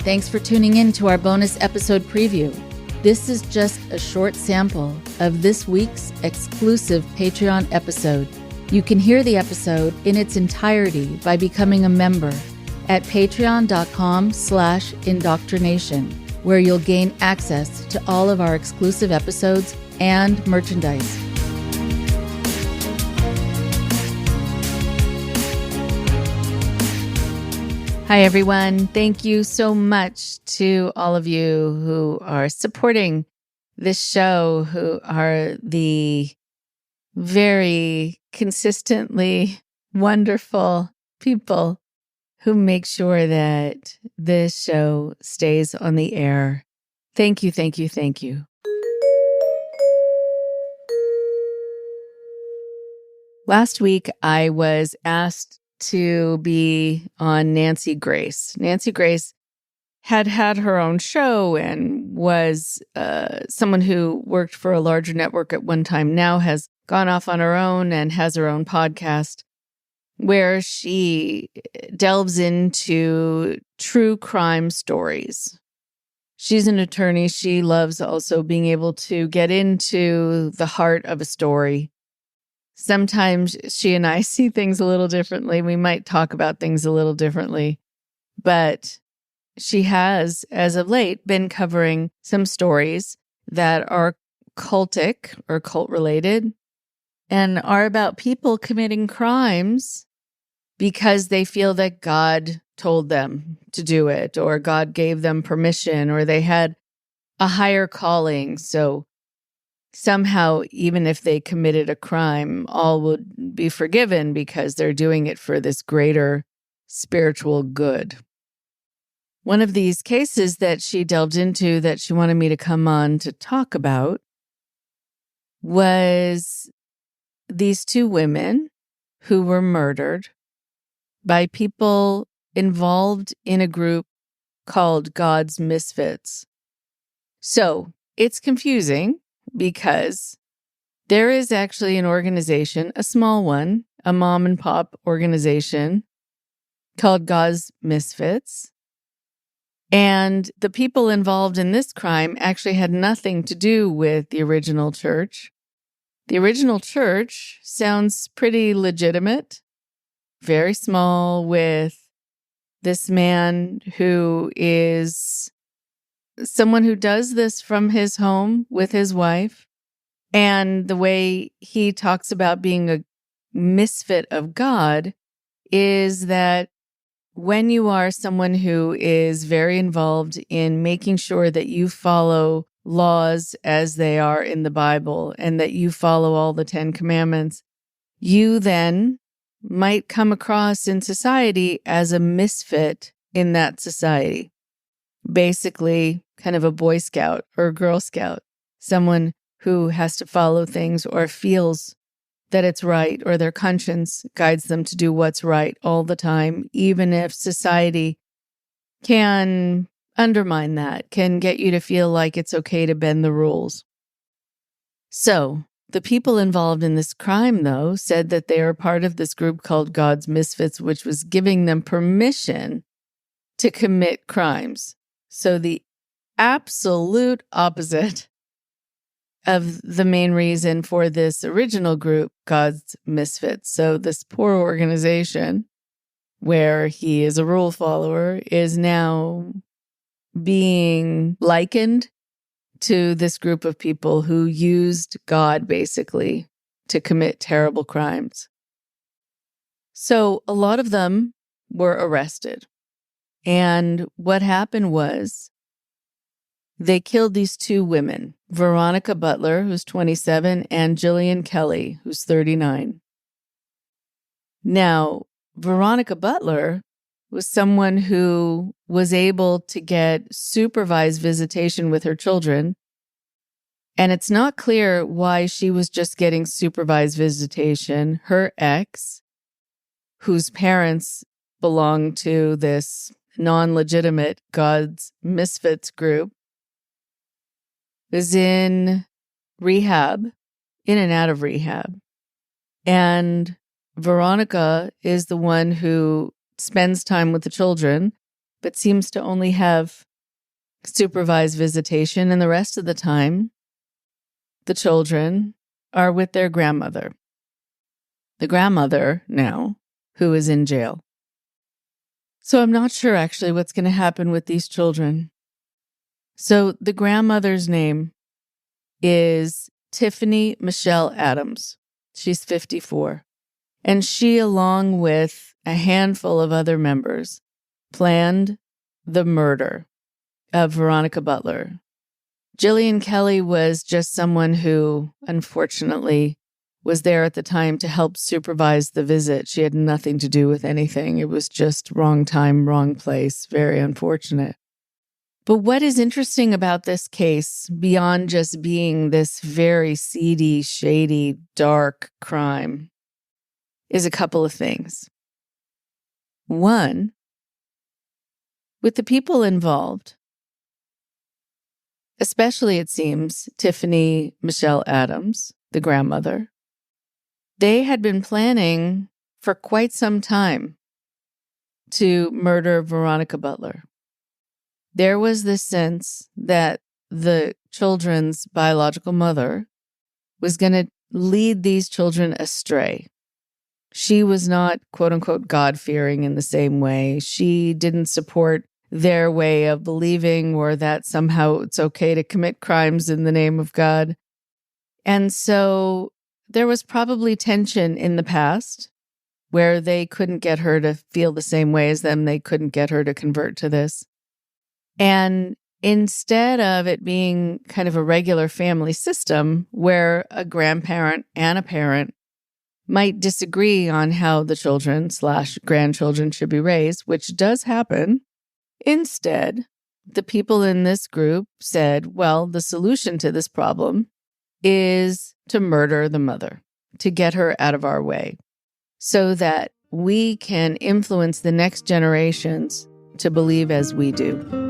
Thanks for tuning in to our bonus episode preview. This is just a short sample of this week's exclusive Patreon episode. You can hear the episode in its entirety by becoming a member at patreon.com/IndoctriNation, where you'll gain access to all of our exclusive episodes and merchandise. Hi, everyone. Thank you so much to all of you who are supporting this show, who are the very consistently wonderful people who make sure that this show stays on the air. Thank you, thank you, thank you. Last week, I was asked to be on Nancy Grace. Nancy Grace had her own show and was someone who worked for a larger network at one time, now has gone off on her own and has her own podcast where she delves into true crime stories. She's an attorney. She loves also being able to get into the heart of a story. Sometimes she and I see things a little differently. We might talk about things a little differently, but she has, as of late, been covering some stories that are cultic or cult-related and are about people committing crimes because they feel that God told them to do it, or God gave them permission, or they had a higher calling. So somehow, even if they committed a crime, all would be forgiven because they're doing it for this greater spiritual good. One of these cases that she delved into that she wanted me to come on to talk about was these two women who were murdered by people involved in a group called God's Misfits. So it's confusing because there is actually an organization, a small one, a mom and pop organization called God's Misfits. And the people involved in this crime actually had nothing to do with the original church. The original church sounds pretty legitimate, very small, with this man who is someone who does this from his home with his wife. And the way he talks about being a misfit of God is that when you are someone who is very involved in making sure that you follow laws as they are in the Bible and that you follow all the 10 Commandments, you then might come across in society as a misfit in that society. Basically, kind of a Boy Scout or a Girl Scout, someone who has to follow things or feels that it's right, or their conscience guides them to do what's right all the time, even if society can undermine that, can get you to feel like it's okay to bend the rules. So the people involved in this crime, though, said that they are part of this group called God's Misfits, which was giving them permission to commit crimes. So the absolute opposite of the main reason for this original group, God's Misfits. So this poor organization, where he is a rule follower, is now being likened to this group of people who used God, basically, to commit terrible crimes. So a lot of them were arrested. And what happened was they killed these two women, Veronica Butler, who's 27, and Jillian Kelly, who's 39. Now, Veronica Butler was someone who was able to get supervised visitation with her children. And it's not clear why she was just getting supervised visitation. Her ex, whose parents belonged to this non-legitimate God's Misfits group, is in rehab, in and out of rehab. And Veronica is the one who spends time with the children, but seems to only have supervised visitation, and the rest of the time, the children are with their grandmother. The grandmother now, who is in jail. So I'm not sure actually what's going to happen with these children. So the grandmother's name is Tiffany Michelle Adams. She's 54. And she, along with a handful of other members, planned the murder of Veronica Butler. Jillian Kelly was just someone who, unfortunately, was there at the time to help supervise the visit. She had nothing to do with anything. It was just wrong time, wrong place. Very unfortunate. But what is interesting about this case, beyond just being this very seedy, shady, dark crime, is a couple of things. One, with the people involved, especially, it seems, Tiffany Michelle Adams, the grandmother, they had been planning for quite some time to murder Veronica Butler. There was this sense that the children's biological mother was going to lead these children astray. She was not, quote unquote, God-fearing in the same way. She didn't support their way of believing, or that somehow it's okay to commit crimes in the name of God. And so there was probably tension in the past where they couldn't get her to feel the same way as them. They couldn't get her to convert to this. And instead of it being kind of a regular family system where a grandparent and a parent might disagree on how the children/grandchildren should be raised, which does happen, instead, the people in this group said, well, the solution to this problem is to murder the mother, to get her out of our way, so that we can influence the next generations to believe as we do.